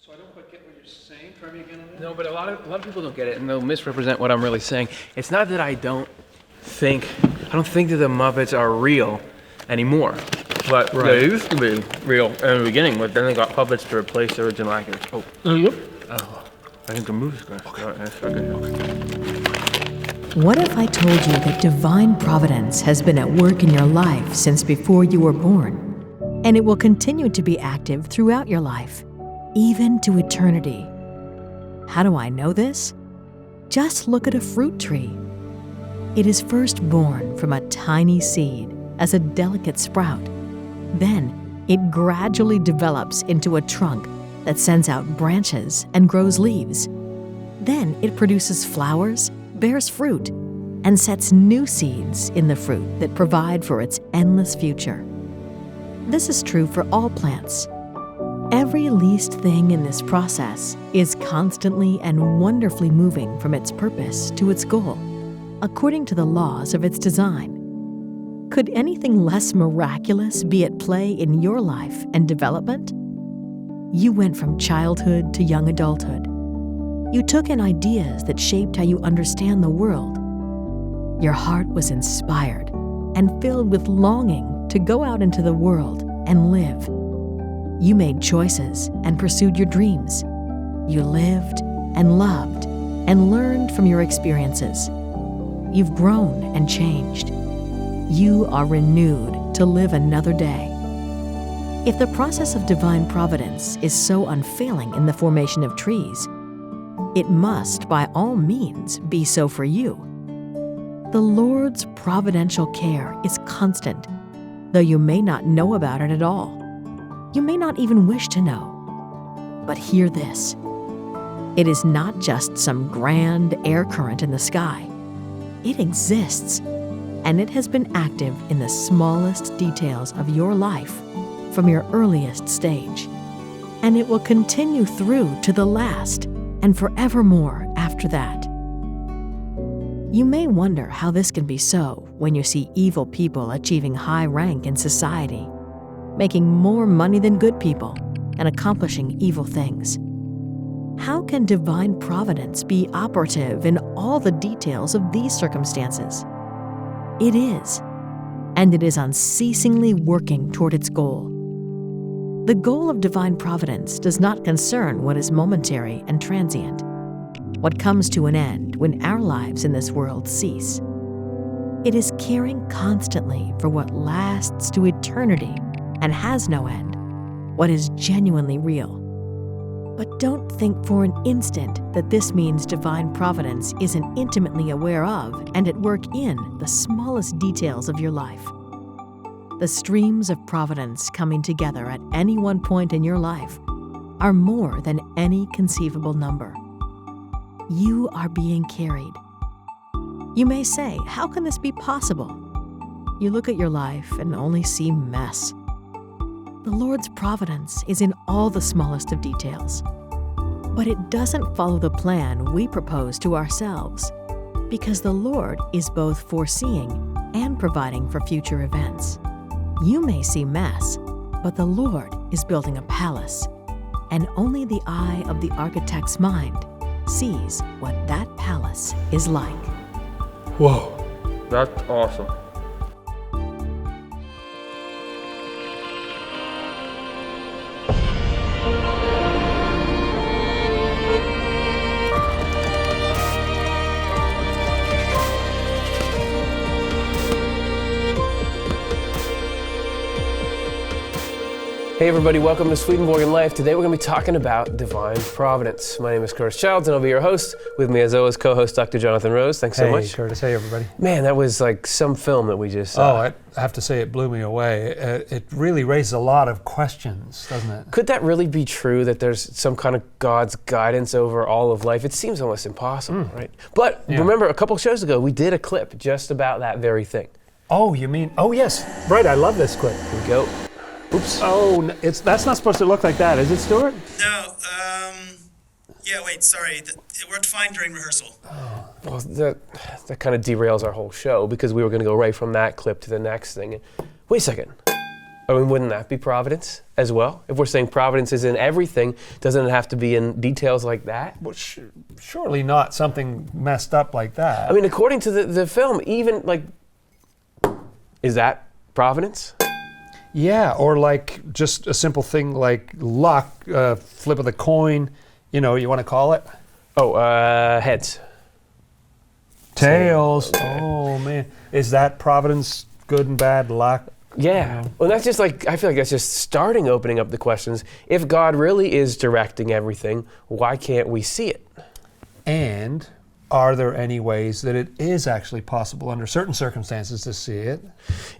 So I don't quite get what you're saying. Try me again on that. No, but a lot of people don't get it, and they'll misrepresent what I'm really saying. It's not that I don't think that the Muppets are real anymore. But they used to be real in the beginning, but then they got puppets to replace the original actors. I think the movie's going to start. What if I told you that divine providence has been at work in your life since before you were born, and it will continue to be active throughout your life, even to eternity? How do I know this? Just look at a fruit tree. It is first born from a tiny seed as a delicate sprout. Then it gradually develops into a trunk that sends out branches and grows leaves. Then it produces flowers, bears fruit, and sets new seeds in the fruit that provide for its endless future. This is true for all plants. Every least thing in this process is constantly and wonderfully moving from its purpose to its goal, according to the laws of its design. Could anything less miraculous be at play in your life and development? You went from childhood to young adulthood. You took in ideas that shaped how you understand the world. Your heart was inspired and filled with longing to go out into the world and live. You made choices and pursued your dreams. You lived and loved and learned from your experiences. You've grown and changed. You are renewed to live another day. If the process of divine providence is so unfailing in the formation of trees, it must, by all means, be so for you. The Lord's providential care is constant, though you may not know about it at all. You may not even wish to know. But hear this. It is not just some grand air current in the sky. It exists, and it has been active in the smallest details of your life from your earliest stage. And it will continue through to the last and forevermore after that. You may wonder how this can be so when you see evil people achieving high rank in society, making more money than good people, and accomplishing evil things. How can divine providence be operative in all the details of these circumstances? It is, and it is unceasingly working toward its goal. The goal of divine providence does not concern what is momentary and transient, what comes to an end when our lives in this world cease. It is caring constantly for what lasts to eternity and has no end, what is genuinely real. But don't think for an instant that this means divine providence isn't intimately aware of and at work in the smallest details of your life. The streams of providence coming together at any one point in your life are more than any conceivable number. You are being carried. You may say, how can this be possible? You look at your life and only see mess. The Lord's providence is in all the smallest of details. But it doesn't follow the plan we propose to ourselves, because the Lord is both foreseeing and providing for future events. You may see mess, but the Lord is building a palace, and only the eye of the architect's mind sees what that palace is like. Whoa, that's awesome. Hey everybody, welcome to Swedenborgian Life. Today we're going to be talking about divine providence. My name is Curtis Childs and I'll be your host. With me as always, co-host Dr. Jonathan Rose. Thanks so much. Hey Curtis, hey everybody. Man, that was like some film that we just saw. I have to say it blew me away. It really raises a lot of questions, doesn't it? Could that really be true, that there's some kind of God's guidance over all of life? It seems almost impossible, right? But remember, a couple shows ago, we did a clip just about that very thing. Oh, you mean, oh yes, right, I love this clip. Here we go. Oops. Oh, that's not supposed to look like that, is it, Stuart? No, yeah, wait, sorry. It worked fine during rehearsal. Oh, well, that kind of derails our whole show because we were going to go right from that clip to the next thing. Wait a second. I mean, wouldn't that be providence as well? If we're saying providence is in everything, doesn't it have to be in details like that? Well, surely not something messed up like that. I mean, according to the film, even like, is that providence? Yeah, or like just a simple thing like luck, flip of the coin, you want to call it? Oh, heads. Tails. Okay. Oh, man. Is that providence, good and bad, luck? Yeah. Well, that's just like, I feel like that's just opening up the questions. If God really is directing everything, why can't we see it? And are there any ways that it is actually possible under certain circumstances to see it?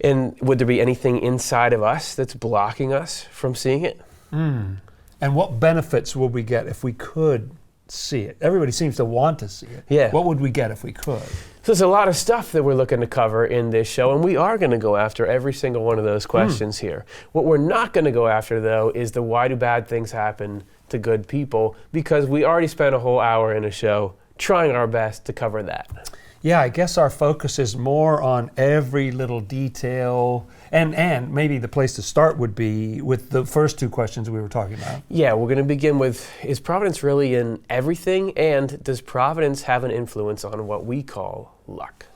And would there be anything inside of us that's blocking us from seeing it? And what benefits would we get if we could see it? Everybody seems to want to see it. Yeah. What would we get if we could? So there's a lot of stuff that we're looking to cover in this show, and we are going to go after every single one of those questions here. What we're not going to go after, though, is the why do bad things happen to good people, because we already spent a whole hour in a show trying our best to cover that. Yeah, I guess our focus is more on every little detail, and maybe the place to start would be with the first two questions we were talking about. Yeah, we're going to begin with, is providence really in everything, and does providence have an influence on what we call luck?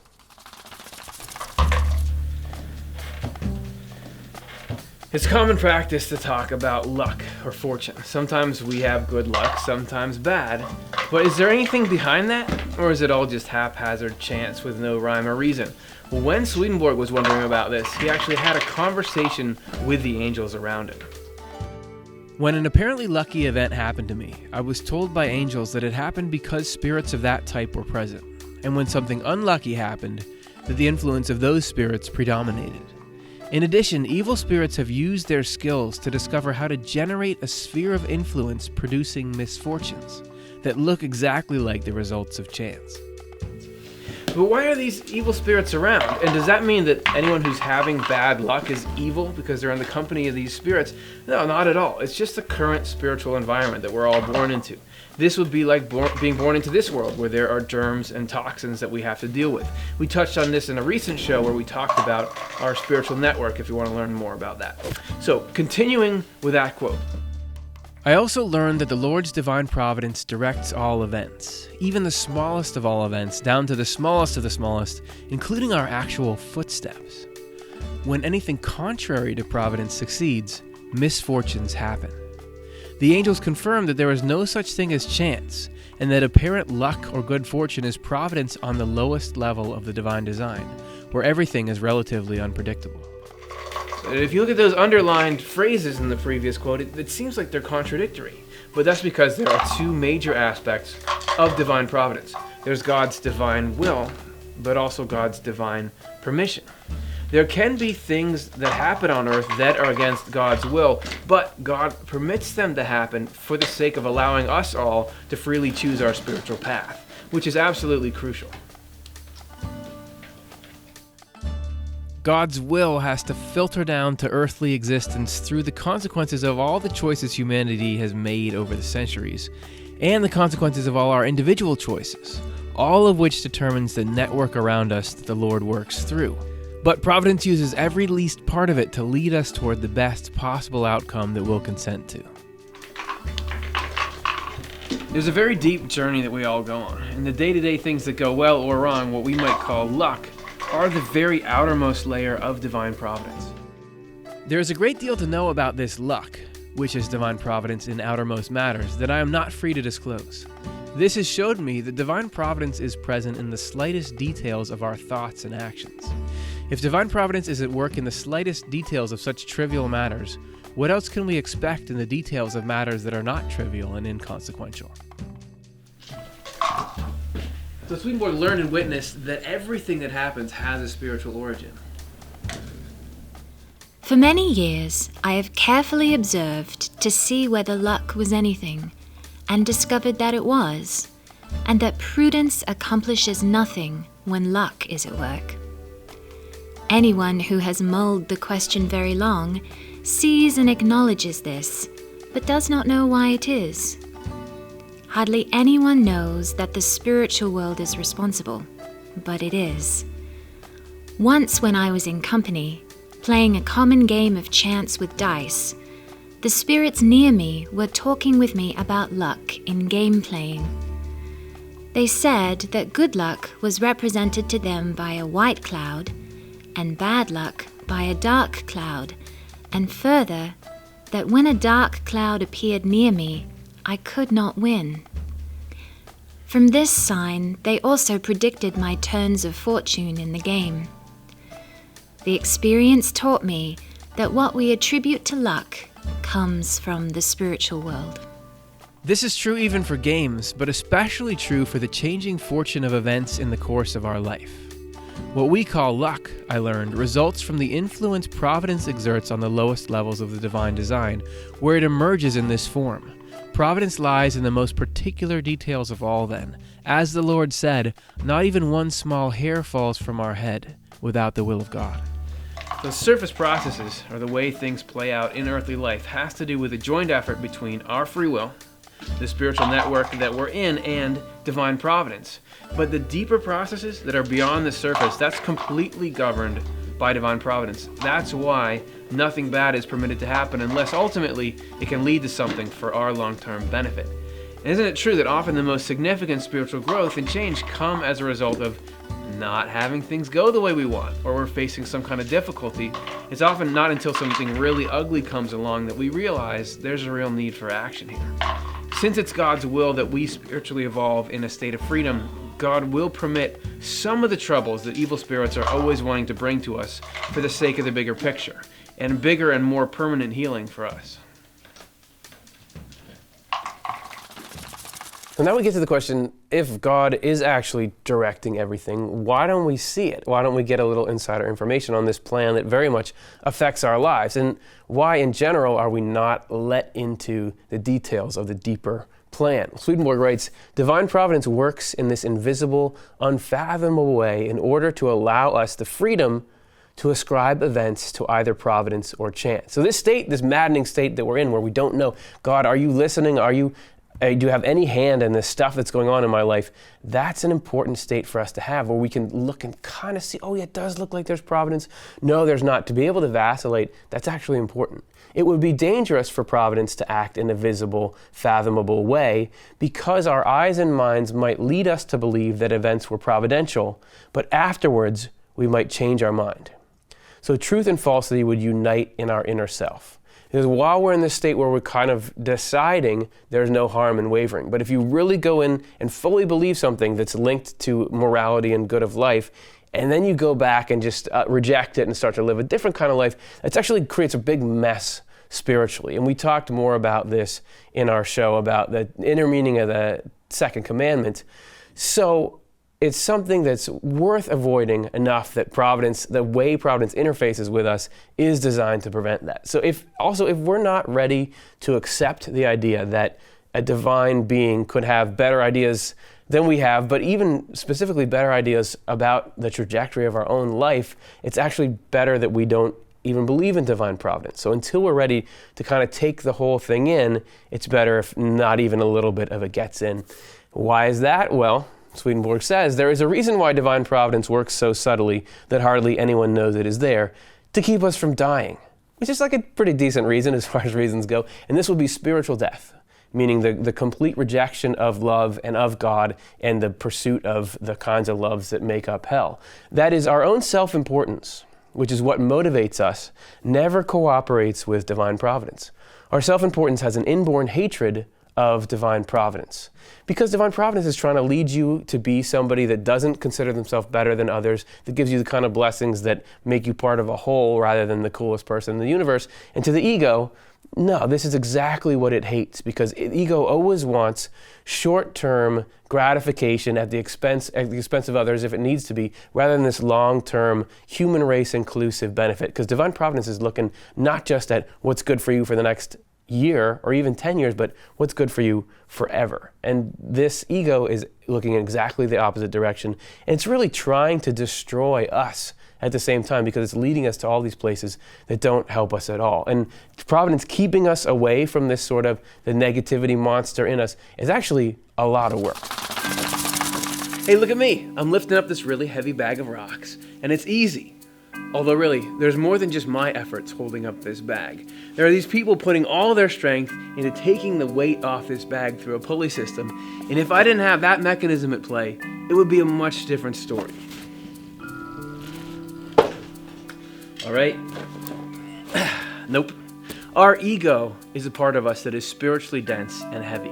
It's common practice to talk about luck or fortune. Sometimes we have good luck, sometimes bad. But is there anything behind that? Or is it all just haphazard chance with no rhyme or reason? Well, when Swedenborg was wondering about this, he actually had a conversation with the angels around him. When an apparently lucky event happened to me, I was told by angels that it happened because spirits of that type were present. And when something unlucky happened, that the influence of those spirits predominated. In addition, evil spirits have used their skills to discover how to generate a sphere of influence producing misfortunes that look exactly like the results of chance. But why are these evil spirits around? And does that mean that anyone who's having bad luck is evil because they're in the company of these spirits? No, not at all. It's just the current spiritual environment that we're all born into. This would be like being born into this world where there are germs and toxins that we have to deal with. We touched on this in a recent show where we talked about our spiritual network if you want to learn more about that. So, continuing with that quote. I also learned that the Lord's divine providence directs all events, even the smallest of all events, down to the smallest of the smallest, including our actual footsteps. When anything contrary to providence succeeds, misfortunes happen. The angels confirm that there is no such thing as chance, and that apparent luck or good fortune is providence on the lowest level of the divine design, where everything is relatively unpredictable. If you look at those underlined phrases in the previous quote, it seems like they're contradictory. But that's because there are two major aspects of divine providence. There's God's divine will, but also God's divine permission. There can be things that happen on earth that are against God's will, but God permits them to happen for the sake of allowing us all to freely choose our spiritual path, which is absolutely crucial. God's will has to filter down to earthly existence through the consequences of all the choices humanity has made over the centuries, and the consequences of all our individual choices, all of which determines the network around us that the Lord works through. But providence uses every least part of it to lead us toward the best possible outcome that we'll consent to. There's a very deep journey that we all go on, and the day-to-day things that go well or wrong, what we might call luck, are the very outermost layer of divine providence. There is a great deal to know about this luck, which is divine providence in outermost matters, that I am not free to disclose. This has showed me that divine providence is present in the slightest details of our thoughts and actions. If divine providence is at work in the slightest details of such trivial matters, what else can we expect in the details of matters that are not trivial and inconsequential? So Swedenborg learned and witnessed that everything that happens has a spiritual origin. For many years, I have carefully observed to see whether luck was anything, and discovered that it was, and that prudence accomplishes nothing when luck is at work. Anyone who has mulled the question very long sees and acknowledges this, but does not know why it is. Hardly anyone knows that the spiritual world is responsible, but it is. Once when I was in company, playing a common game of chance with dice, the spirits near me were talking with me about luck in game playing. They said that good luck was represented to them by a white cloud, and bad luck by a dark cloud, and further, that when a dark cloud appeared near me, I could not win. From this sign, they also predicted my turns of fortune in the game. The experience taught me that what we attribute to luck comes from the spiritual world. This is true even for games, but especially true for the changing fortune of events in the course of our life. What we call luck, I learned, results from the influence Providence exerts on the lowest levels of the divine design, where it emerges in this form. Providence lies in the most particular details of all then. As the Lord said, not even one small hair falls from our head without the will of God. The surface processes, or the way things play out in earthly life, has to do with a joint effort between our free will, the spiritual network that we're in, and divine providence. But the deeper processes that are beyond the surface, that's completely governed by divine providence. That's why nothing bad is permitted to happen unless ultimately it can lead to something for our long-term benefit. And isn't it true that often the most significant spiritual growth and change come as a result of not having things go the way we want, or we're facing some kind of difficulty? It's often not until something really ugly comes along that we realize there's a real need for action here. Since it's God's will that we spiritually evolve in a state of freedom, God will permit some of the troubles that evil spirits are always wanting to bring to us for the sake of the bigger picture, and bigger and more permanent healing for us. So now we get to the question, if God is actually directing everything, why don't we see it? Why don't we get a little insider information on this plan that very much affects our lives? And why, in general, are we not let into the details of the deeper plan? Swedenborg writes, divine providence works in this invisible, unfathomable way in order to allow us the freedom to ascribe events to either providence or chance. So this state, this maddening state that we're in, where we don't know, God, are you listening? Do you have any hand in this stuff that's going on in my life? That's an important state for us to have, where we can look and kind of see, oh yeah, it does look like there's providence. No, there's not. To be able to vacillate, that's actually important. It would be dangerous for providence to act in a visible, fathomable way, because our eyes and minds might lead us to believe that events were providential, but afterwards we might change our mind. So truth and falsity would unite in our inner self. Because while we're in this state where we're kind of deciding, there's no harm in wavering. But if you really go in and fully believe something that's linked to morality and good of life, and then you go back and just reject it and start to live a different kind of life, it actually creates a big mess spiritually. And we talked more about this in our show about the inner meaning of the second commandment. So it's something that's worth avoiding enough that Providence, the way Providence interfaces with us, is designed to prevent that. So if we're not ready to accept the idea that a divine being could have better ideas than we have, but even specifically better ideas about the trajectory of our own life, it's actually better that we don't even believe in divine providence. So until we're ready to kind of take the whole thing in, it's better if not even a little bit of it gets in. Why is that? Well, Swedenborg says, there is a reason why divine providence works so subtly that hardly anyone knows it is there, to keep us from dying, which is like a pretty decent reason as far as reasons go. And this will be spiritual death, meaning the complete rejection of love and of God and the pursuit of the kinds of loves that make up hell. That is, our own self-importance, which is what motivates us, never cooperates with divine providence. Our self-importance has an inborn hatred of divine providence, because divine providence is trying to lead you to be somebody that doesn't consider themselves better than others, that gives you the kind of blessings that make you part of a whole rather than the coolest person in the universe. And to the ego, no, this is exactly what it hates, because ego always wants short-term gratification at the expense of others if it needs to be, rather than this long-term human race inclusive benefit. Because divine providence is looking not just at what's good for you for the next year or even 10 years, but what's good for you forever. And this ego is looking in exactly the opposite direction. And it's really trying to destroy us at the same time, because it's leading us to all these places that don't help us at all. And providence keeping us away from this sort of the negativity monster in us is actually a lot of work. Hey, look at me. I'm lifting up this really heavy bag of rocks, and it's easy. Although really, there's more than just my efforts holding up this bag. There are these people putting all their strength into taking the weight off this bag through a pulley system, and if I didn't have that mechanism at play, it would be a much different story. All right? Nope. Our ego is a part of us that is spiritually dense and heavy.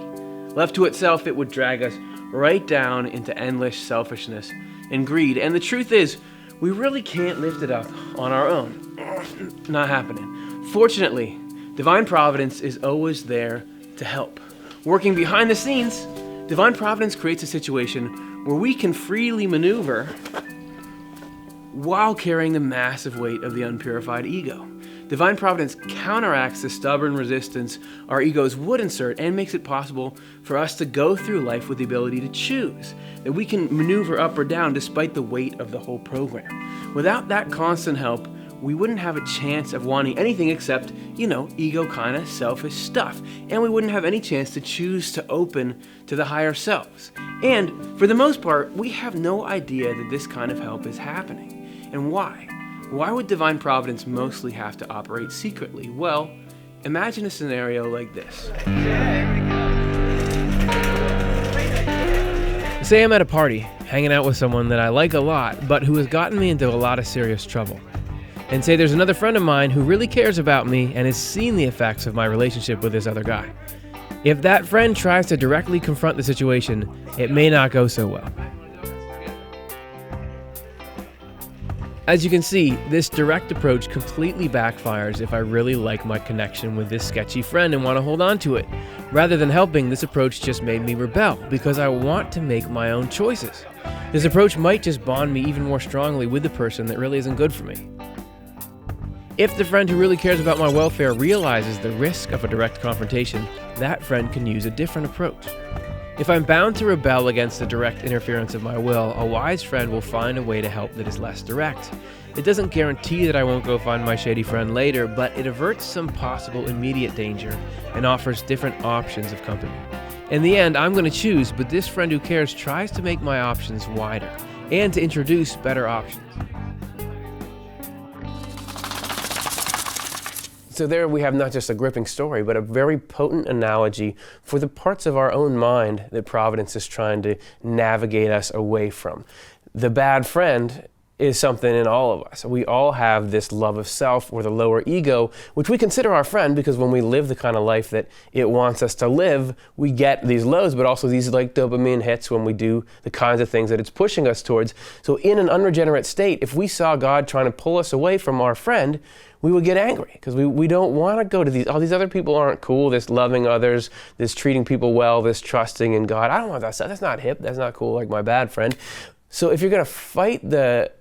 Left to itself, it would drag us right down into endless selfishness and greed. And the truth is, we really can't lift it up on our own. Not happening. Fortunately, divine providence is always there to help. Working behind the scenes, divine providence creates a situation where we can freely maneuver while carrying the massive weight of the unpurified ego. Divine providence counteracts the stubborn resistance our egos would insert and makes it possible for us to go through life with the ability to choose, that we can maneuver up or down despite the weight of the whole program. Without that constant help, we wouldn't have a chance of wanting anything except, ego kind of selfish stuff. And we wouldn't have any chance to choose to open to the higher selves. And for the most part, we have no idea that this kind of help is happening. And why? Why would divine providence mostly have to operate secretly? Well, imagine a scenario like this. Say I'm at a party, hanging out with someone that I like a lot, but who has gotten me into a lot of serious trouble. And say there's another friend of mine who really cares about me and has seen the effects of my relationship with this other guy. If that friend tries to directly confront the situation, it may not go so well. As you can see, this direct approach completely backfires if I really like my connection with this sketchy friend and want to hold on to it. Rather than helping, this approach just made me rebel because I want to make my own choices. This approach might just bond me even more strongly with the person that really isn't good for me. If the friend who really cares about my welfare realizes the risk of a direct confrontation, that friend can use a different approach. If I'm bound to rebel against the direct interference of my will, a wise friend will find a way to help that is less direct. It doesn't guarantee that I won't go find my shady friend later, but it averts some possible immediate danger and offers different options of company. In the end, I'm going to choose, but this friend who cares tries to make my options wider and to introduce better options. So there we have not just a gripping story, but a very potent analogy for the parts of our own mind that Providence is trying to navigate us away from. The bad friend is something in all of us. We all have this love of self or the lower ego, which we consider our friend because when we live the kind of life that it wants us to live, we get these lows, but also these like dopamine hits when we do the kinds of things that it's pushing us towards. So in an unregenerate state, if we saw God trying to pull us away from our friend, we would get angry because we don't want to go to these other people aren't cool, this loving others, this treating people well, this trusting in God. I don't want that stuff. That's not hip. That's not cool like my bad friend. So if you're going to fight the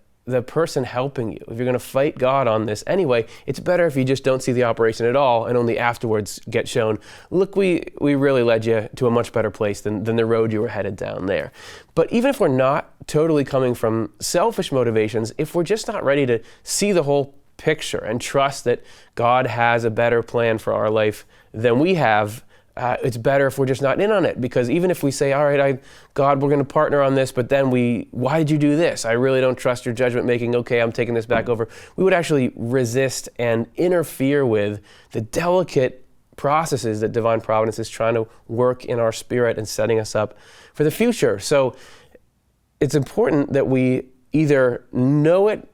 person helping you, if you're going to fight God on this anyway, it's better if you just don't see the operation at all and only afterwards get shown, look, we really led you to a much better place than the road you were headed down there. But even if we're not totally coming from selfish motivations, if we're just not ready to see the whole picture and trust that God has a better plan for our life than we have, it's better if we're just not in on it. Because even if we say, all right, God, we're going to partner on this, but then why did you do this? I really don't trust your judgment making. Okay, I'm taking this back over. We would actually resist and interfere with the delicate processes that divine providence is trying to work in our spirit and setting us up for the future. So it's important that we either know it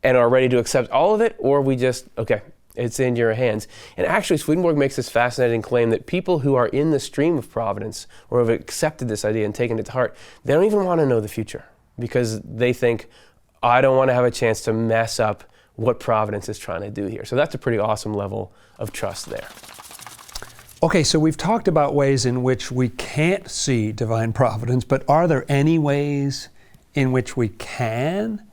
and are ready to accept all of it, or we just, okay, it's in your hands. And actually, Swedenborg makes this fascinating claim that people who are in the stream of providence or have accepted this idea and taken it to heart, they don't even want to know the future because they think, I don't want to have a chance to mess up what providence is trying to do here. So that's a pretty awesome level of trust there. Okay, so we've talked about ways in which we can't see divine providence, but are there any ways in which we can?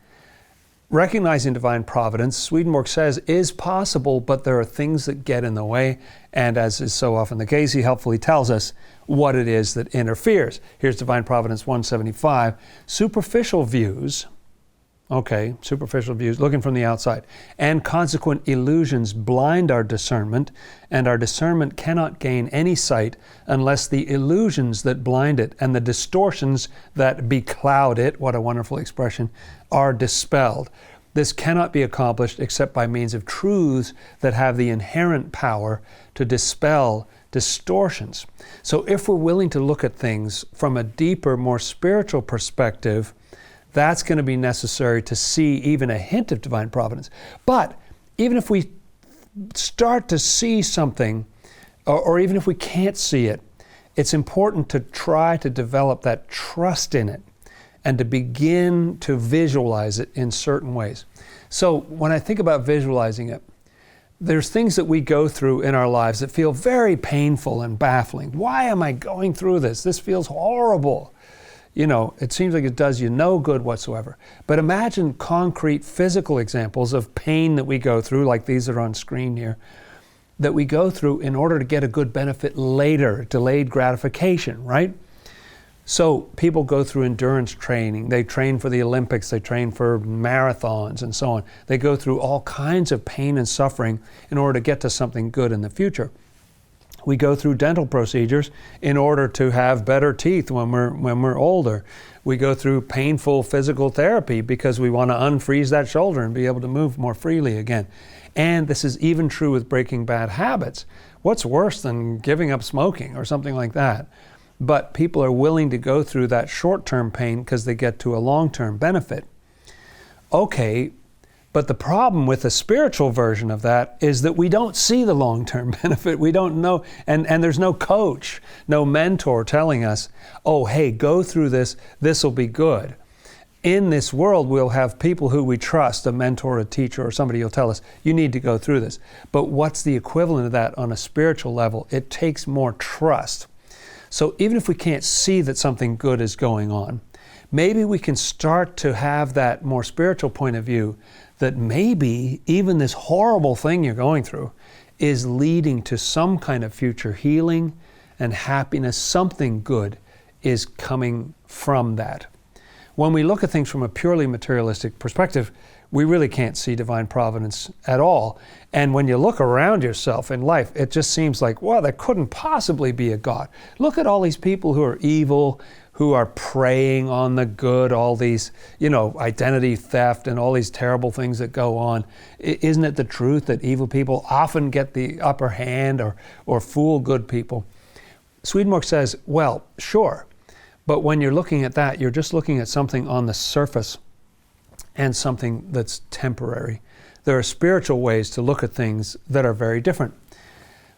Recognizing divine providence, Swedenborg says, is possible, but there are things that get in the way. And as is so often the case, he helpfully tells us what it is that interferes. Here's Divine Providence 175. Superficial views, looking from the outside, and consequent illusions blind our discernment, and our discernment cannot gain any sight unless the illusions that blind it and the distortions that becloud it, what a wonderful expression, are dispelled. This cannot be accomplished except by means of truths that have the inherent power to dispel distortions. So if we're willing to look at things from a deeper, more spiritual perspective, that's going to be necessary to see even a hint of divine providence. But even if we start to see something, or even if we can't see it, it's important to try to develop that trust in it and to begin to visualize it in certain ways. So when I think about visualizing it, there's things that we go through in our lives that feel very painful and baffling. Why am I going through this? This feels horrible. You know, it seems like it does you no good whatsoever. But imagine concrete physical examples of pain that we go through, like these are on screen here, that we go through in order to get a good benefit later, delayed gratification, right? So people go through endurance training. They train for the Olympics. They train for marathons and so on. They go through all kinds of pain and suffering in order to get to something good in the future. We go through dental procedures in order to have better teeth when we're older. We go through painful physical therapy because we want to unfreeze that shoulder and be able to move more freely again. And this is even true with breaking bad habits. What's worse than giving up smoking or something like that? But people are willing to go through that short-term pain because they get to a long-term benefit. Okay, but the problem with the spiritual version of that is that we don't see the long-term benefit. We don't know, and there's no coach, no mentor telling us, oh, hey, go through this, this'll be good. In this world, we'll have people who we trust, a mentor, a teacher, or somebody who'll tell us, you need to go through this. But what's the equivalent of that on a spiritual level? It takes more trust. So even if we can't see that something good is going on, maybe we can start to have that more spiritual point of view that maybe even this horrible thing you're going through is leading to some kind of future healing and happiness. Something good is coming from that. When we look at things from a purely materialistic perspective, we really can't see divine providence at all. And when you look around yourself in life, it just seems like, well, there couldn't possibly be a God. Look at all these people who are evil, who are preying on the good, all these, identity theft and all these terrible things that go on. Isn't it the truth that evil people often get the upper hand or fool good people? Swedenborg says, well, sure. But when you're looking at that, you're just looking at something on the surface and something that's temporary. There are spiritual ways to look at things that are very different.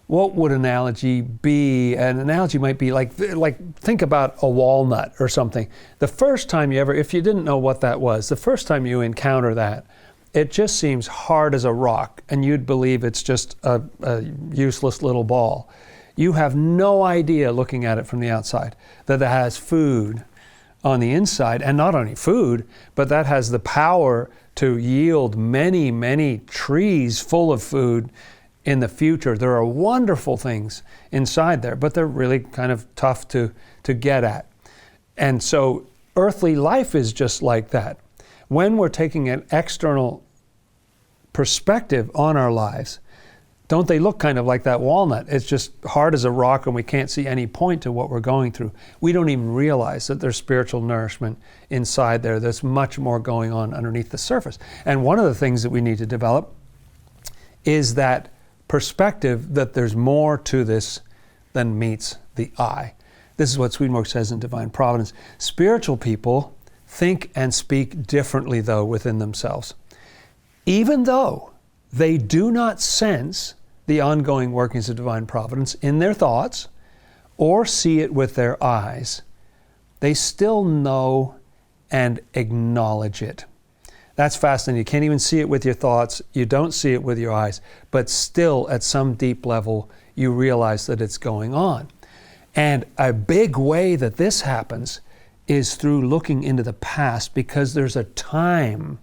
What would an analogy be? An analogy might be like think about a walnut or something. The first time if you didn't know what that was, the first time you encounter that, it just seems hard as a rock, and you'd believe it's just a useless little ball. You have no idea, looking at it from the outside, that it has food on the inside, and not only food, but that has the power to yield many, many trees full of food in the future. There are wonderful things inside there, but they're really kind of tough to get at. And so earthly life is just like that. When we're taking an external perspective on our lives, don't they look kind of like that walnut? It's just hard as a rock and we can't see any point to what we're going through. We don't even realize that there's spiritual nourishment inside there. There's much more going on underneath the surface. And one of the things that we need to develop is that perspective that there's more to this than meets the eye. This is what Swedenborg says in Divine Providence. Spiritual people think and speak differently, though, within themselves. Even though they do not sense the ongoing workings of divine providence in their thoughts or see it with their eyes, they still know and acknowledge it. That's fascinating. You can't even see it with your thoughts. You don't see it with your eyes, but still at some deep level, you realize that it's going on. And a big way that this happens is through looking into the past, because there's a time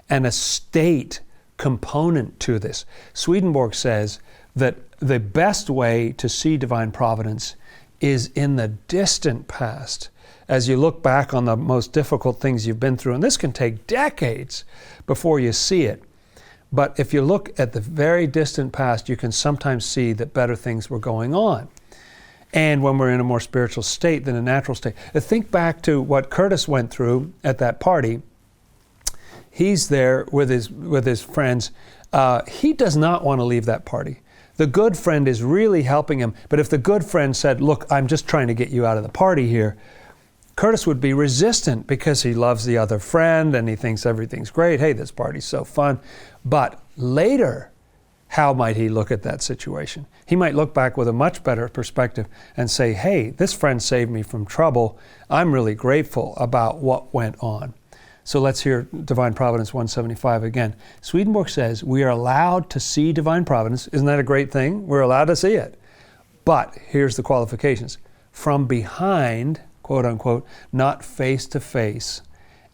and a state component to this. Swedenborg says that the best way to see divine providence is in the distant past. As you look back on the most difficult things you've been through, and this can take decades before you see it. But if you look at the very distant past, you can sometimes see that better things were going on. And when we're in a more spiritual state than a natural state. Think back to what Curtis went through at that party. He's there with his friends. He does not want to leave that party. The good friend is really helping him. But if the good friend said, look, I'm just trying to get you out of the party here, Curtis would be resistant because he loves the other friend and he thinks everything's great. Hey, this party's so fun. But later, how might he look at that situation? He might look back with a much better perspective and say, hey, this friend saved me from trouble. I'm really grateful about what went on. So let's hear Divine Providence 175 again. Swedenborg says, we are allowed to see Divine Providence. Isn't that a great thing? We're allowed to see it. But here's the qualifications. From behind, quote unquote, not face to face.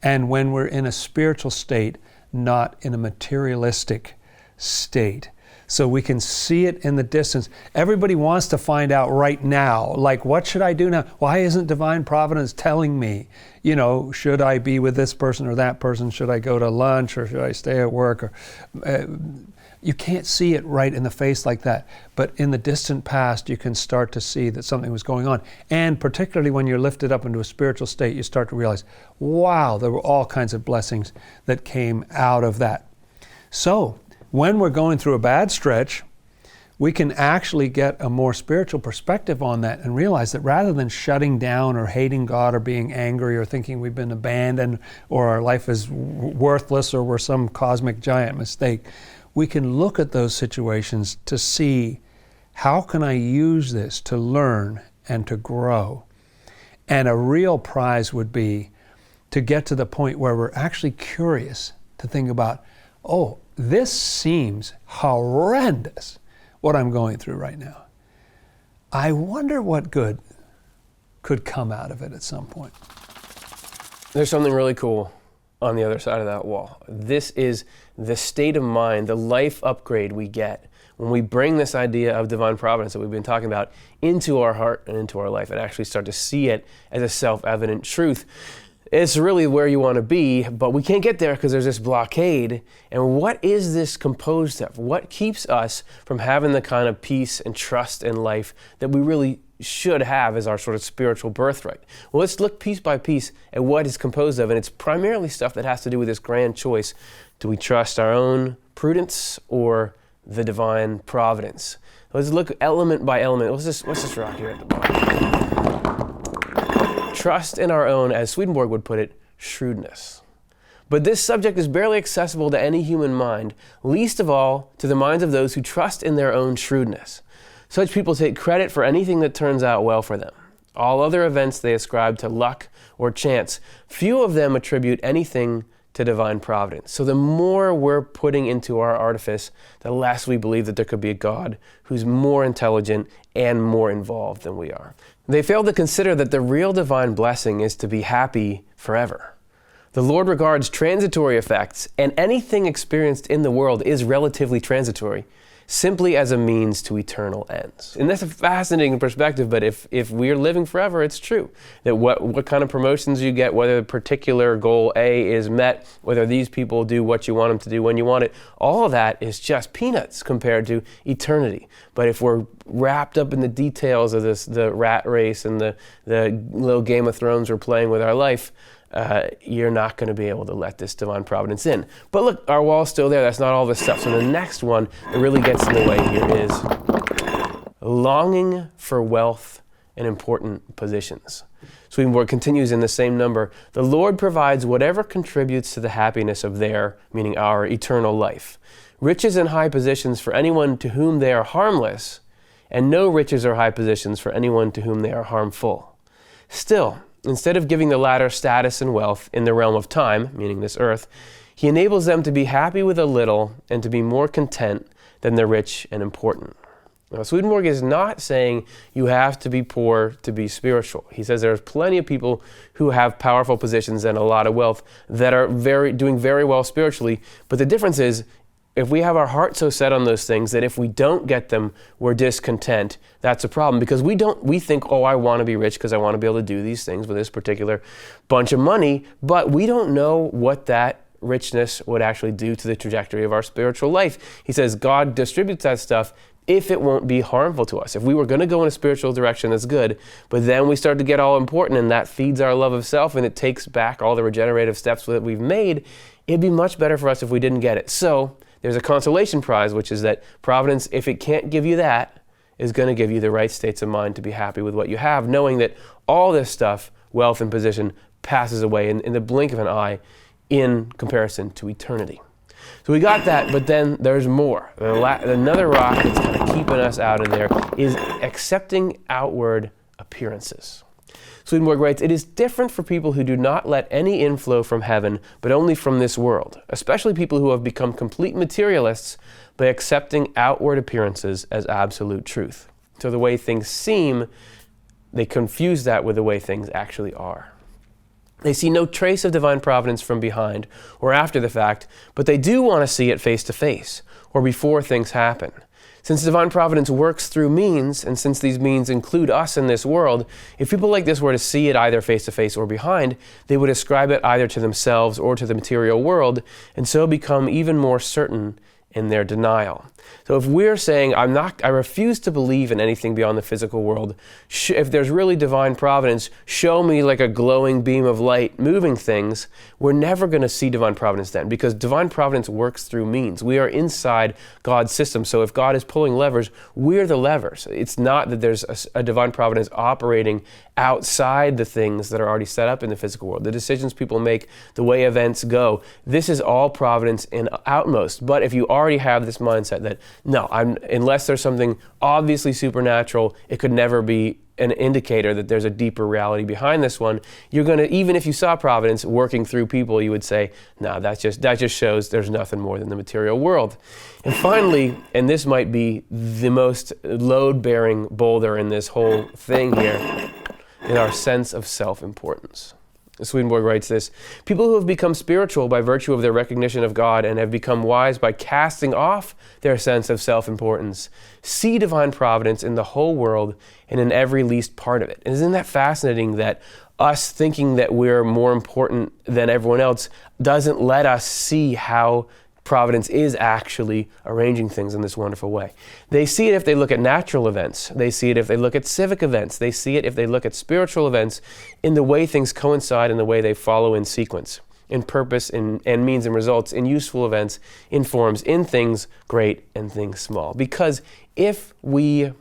And when we're in a spiritual state, not in a materialistic state. So we can see it in the distance. Everybody wants to find out right now, like, what should I do now? Why isn't Divine Providence telling me, should I be with this person or that person? Should I go to lunch or should I stay at work? You can't see it right in the face like that. But in the distant past, you can start to see that something was going on. And particularly when you're lifted up into a spiritual state, you start to realize, wow, there were all kinds of blessings that came out of that. So, when we're going through a bad stretch, we can actually get a more spiritual perspective on that and realize that rather than shutting down or hating God or being angry or thinking we've been abandoned or our life is worthless or we're some cosmic giant mistake, we can look at those situations to see, how can I use this to learn and to grow? And a real prize would be to get to the point where we're actually curious to think about, oh, this seems horrendous, what I'm going through right now. I wonder what good could come out of it at some point. There's something really cool on the other side of that wall. This is the state of mind, the life upgrade we get when we bring this idea of divine providence that we've been talking about into our heart and into our life and actually start to see it as a self-evident truth. It's really where you want to be, but we can't get there because there's this blockade. And what is this composed of? What keeps us from having the kind of peace and trust in life that we really should have as our sort of spiritual birthright? Well, let's look piece by piece at what it's composed of, and it's primarily stuff that has to do with this grand choice. Do we trust our own prudence or the divine providence? Let's look element by element. Let's just rock here at the bottom. Trust in our own, as Swedenborg would put it, shrewdness. But this subject is barely accessible to any human mind, least of all to the minds of those who trust in their own shrewdness. Such people take credit for anything that turns out well for them. All other events they ascribe to luck or chance. Few of them attribute anything to divine providence. So the more we're putting into our artifice, the less we believe that there could be a God who's more intelligent and more involved than we are. They fail to consider that the real divine blessing is to be happy forever. The Lord regards transitory effects, and anything experienced in the world is relatively transitory, simply as a means to eternal ends. And that's a fascinating perspective, but if we're living forever, it's true. That what kind of promotions you get, whether a particular goal A is met, whether these people do what you want them to do when you want it, all of that is just peanuts compared to eternity. But if we're wrapped up in the details of the rat race and the little Game of Thrones we're playing with our life, you're not going to be able to let this divine providence in. But look, our wall's still there. That's not all this stuff. So the next one that really gets in the way here is longing for wealth and important positions. Swedenborg continues in the same number. The Lord provides whatever contributes to the happiness of their, meaning our, eternal life. Riches and high positions for anyone to whom they are harmless, and no riches or high positions for anyone to whom they are harmful. Still, instead of giving the latter status and wealth in the realm of time, meaning this earth, he enables them to be happy with a little and to be more content than the rich and important. Now, Swedenborg is not saying you have to be poor to be spiritual. He says there's plenty of people who have powerful positions and a lot of wealth that are doing very well spiritually, but the difference is, if we have our heart so set on those things that if we don't get them, we're discontent, that's a problem. Because we think, oh, I want to be rich because I want to be able to do these things with this particular bunch of money, but we don't know what that richness would actually do to the trajectory of our spiritual life. He says God distributes that stuff if it won't be harmful to us. If we were going to go in a spiritual direction, that's good, but then we start to get all important and that feeds our love of self and it takes back all the regenerative steps that we've made. It'd be much better for us if we didn't get it. So there's a consolation prize, which is that Providence, if it can't give you that, is going to give you the right states of mind to be happy with what you have, knowing that all this stuff, wealth and position, passes away in the blink of an eye in comparison to eternity. So we got that, but then there's more. Another rock that's kind of keeping us out of there is accepting outward appearances. Swedenborg writes, "It is different for people who do not let any inflow from heaven, but only from this world, especially people who have become complete materialists by accepting outward appearances as absolute truth." So the way things seem, they confuse that with the way things actually are. They see no trace of divine providence from behind or after the fact, but they do want to see it face to face or before things happen. Since divine providence works through means, and since these means include us in this world, if people like this were to see it either face to face or behind, they would ascribe it either to themselves or to the material world, and so become even more certain in their denial. So if we're saying, I refuse to believe in anything beyond the physical world, if there's really divine providence, show me like a glowing beam of light moving things, we're never going to see divine providence then, because divine providence works through means. We are inside God's system. So if God is pulling levers, we're the levers. It's not that there's a divine providence operating outside the things that are already set up in the physical world. The decisions people make, the way events go, this is all providence in outmost. But if you already have this mindset that, no, unless there's something obviously supernatural, it could never be an indicator that there's a deeper reality behind this one, you're going to, even if you saw providence working through people, you would say, no, that just shows there's nothing more than the material world. And finally, and this might be the most load-bearing boulder in this whole thing here, is our sense of self-importance. Swedenborg writes this, "People who have become spiritual by virtue of their recognition of God and have become wise by casting off their sense of self-importance see divine providence in the whole world and in every least part of it." And isn't that fascinating that us thinking that we're more important than everyone else doesn't let us see how providence is actually arranging things in this wonderful way. They see it if they look at natural events. They see it if they look at civic events. They see it if they look at spiritual events in the way things coincide, in the way they follow in sequence, in purpose, and means and results, in useful events, in forms, in things great and things small. Because if we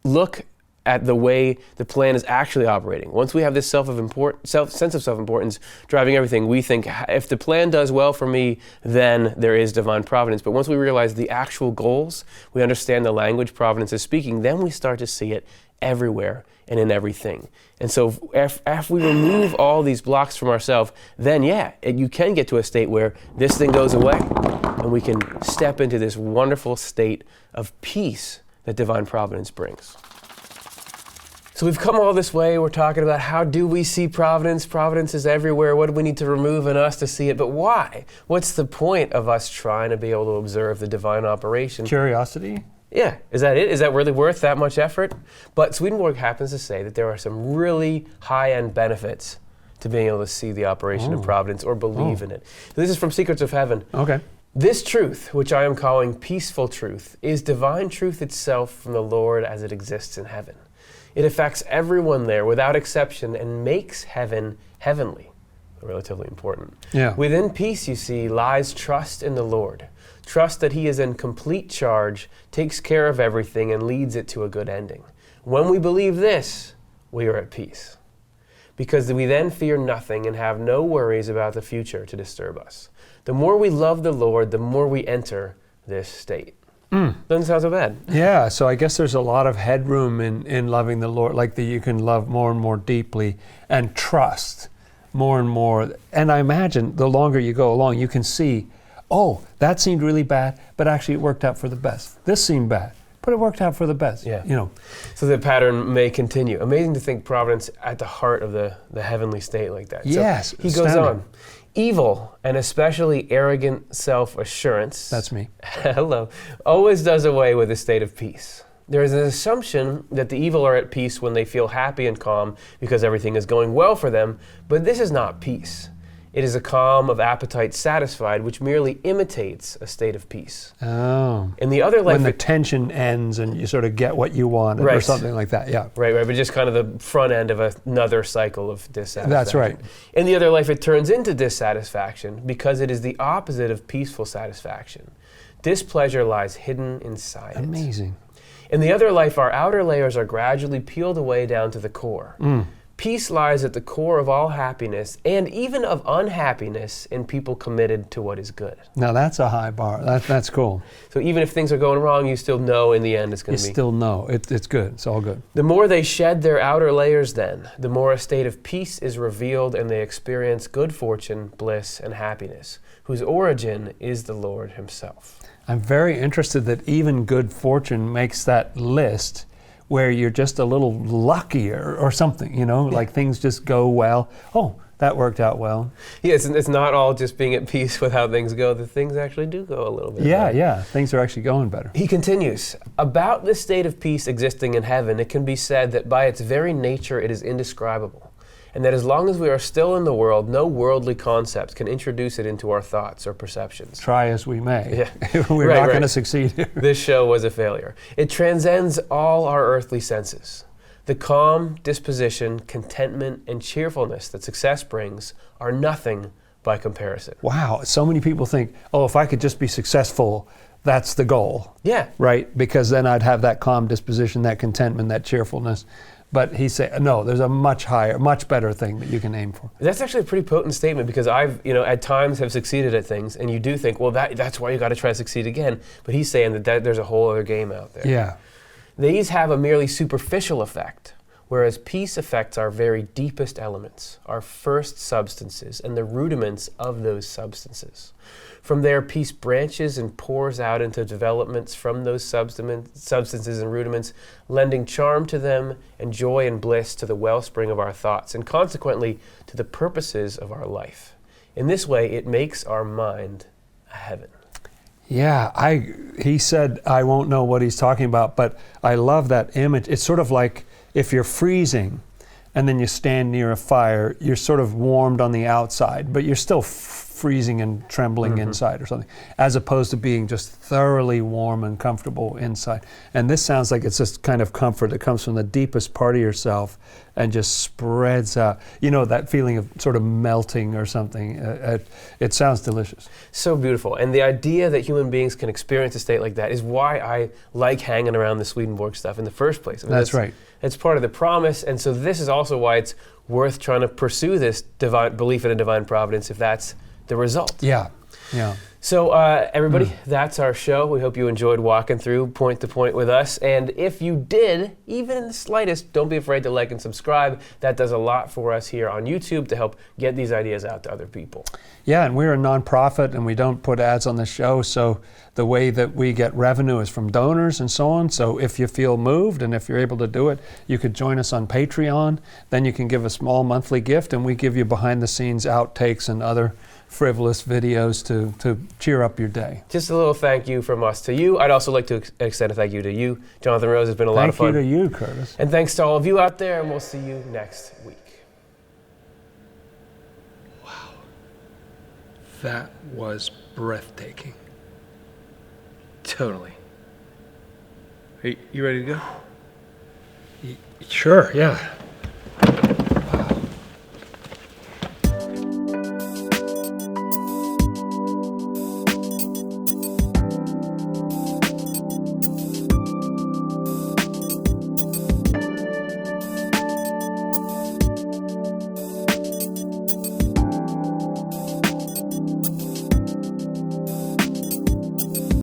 look at the way the plan is actually operating, once we have this sense of self-importance driving everything, we think, if the plan does well for me, then there is divine providence. But once we realize the actual goals, we understand the language providence is speaking, then we start to see it everywhere and in everything. And so if we remove all these blocks from ourselves, then you can get to a state where this thing goes away and we can step into this wonderful state of peace that divine providence brings. So we've come all this way. We're talking about how do we see providence? Providence is everywhere. What do we need to remove in us to see it? But why? What's the point of us trying to be able to observe the divine operation? Curiosity? Yeah. Is that it? Is that really worth that much effort? But Swedenborg happens to say that there are some really high-end benefits to being able to see the operation of providence or believe in it. This is from Secrets of Heaven. Okay. "This truth, which I am calling peaceful truth, is divine truth itself from the Lord as it exists in heaven. It affects everyone there without exception and makes heaven heavenly." Relatively important. Yeah. "Within peace, you see, lies trust in the Lord. Trust that He is in complete charge, takes care of everything, and leads it to a good ending. When we believe this, we are at peace, because we then fear nothing and have no worries about the future to disturb us. The more we love the Lord, the more we enter this state." Doesn't sound so bad. Yeah, so I guess there's a lot of headroom in loving the Lord, like that you can love more and more deeply and trust more and more. And I imagine the longer you go along, you can see, oh, that seemed really bad, but actually it worked out for the best. This seemed bad, but it worked out for the best. Yeah. You know. So the pattern may continue. Amazing to think providence at the heart of the heavenly state like that. Yes. So he goes on. "Evil, and especially arrogant self-assurance," That's me. hello, "always does away with a state of peace. There is an assumption that the evil are at peace when they feel happy and calm because everything is going well for them, but this is not peace. It is a calm of appetite satisfied, which merely imitates a state of peace. Oh. In the other life, When the tension ends and you sort of get what you want, or Right. something like that. Yeah. right, but just kind of the front end of another cycle of dissatisfaction. That's right. In the other life, it turns into dissatisfaction because it is the opposite of peaceful satisfaction. Displeasure lies hidden inside it. Amazing. In the other life, our outer layers are gradually peeled away down to the core. Peace lies at the core of all happiness and even of unhappiness in people committed to what is good. Now that's a high bar. That's cool. So even if things are going wrong, you still know in the end it's going You to be. still know. It's good. It's all good. The more they shed their outer layers then, the more a state of peace is revealed and they experience good fortune, bliss, and happiness, whose origin is the Lord himself. I'm very interested that even good fortune makes that list where you're just a little luckier or something, like things just go well. Oh, that worked out well. Yeah, it's not all just being at peace with how things go. The things actually do go a little bit better. Yeah, things are actually going better. He continues, about this state of peace existing in heaven, it can be said that by its very nature it is indescribable, and that as long as we are still in the world, no worldly concepts can introduce it into our thoughts or perceptions. Try as we may. Yeah. We're Right, not right. going to succeed here. This show was a failure. It transcends all our earthly senses. The calm, disposition, contentment, and cheerfulness that success brings are nothing by comparison. Wow, so many people think, oh, if I could just be successful, that's the goal. Yeah. Right? Because then I'd have that calm disposition, that contentment, that cheerfulness. But he said, no, there's a much higher, much better thing that you can aim for. That's actually a pretty potent statement because I've, at times have succeeded at things, and you do think, well, that's why you got to try to succeed again. But he's saying that there's a whole other game out there. Yeah. These have a merely superficial effect, whereas peace affects our very deepest elements, our first substances, and the rudiments of those substances. From there, peace branches and pours out into developments from those substances and rudiments, lending charm to them and joy and bliss to the wellspring of our thoughts, and consequently to the purposes of our life. In this way, it makes our mind a heaven. Yeah, he said, I won't know what he's talking about, but I love that image. It's sort of like if you're freezing and then you stand near a fire, you're sort of warmed on the outside, but you're still freezing and trembling inside or something, as opposed to being just thoroughly warm and comfortable inside. And this sounds like it's this kind of comfort that comes from the deepest part of yourself and just spreads out. That feeling of sort of melting or something. It sounds delicious. So beautiful. And the idea that human beings can experience a state like that is why I like hanging around the Swedenborg stuff in the first place. That's right. It's part of the promise. And so this is also why it's worth trying to pursue this divine belief in a divine providence if that's the result. Yeah. So everybody, that's our show. We hope you enjoyed walking through point to point with us. And if you did, even in the slightest, don't be afraid to like and subscribe. That does a lot for us here on YouTube to help get these ideas out to other people. Yeah, and we're a nonprofit and we don't put ads on the show, so the way that we get revenue is from donors and so on. So if you feel moved and if you're able to do it, you could join us on Patreon. Then you can give a small monthly gift and we give you behind the scenes outtakes and other frivolous videos to cheer up your day. Just a little thank you from us to you. I'd also like to extend a thank you to you, Jonathan Rose. It's been a lot of fun. Thank you to you, Curtis. And thanks to all of you out there, and we'll see you next week. That was breathtaking. Totally. Are you ready to go? Sure, yeah.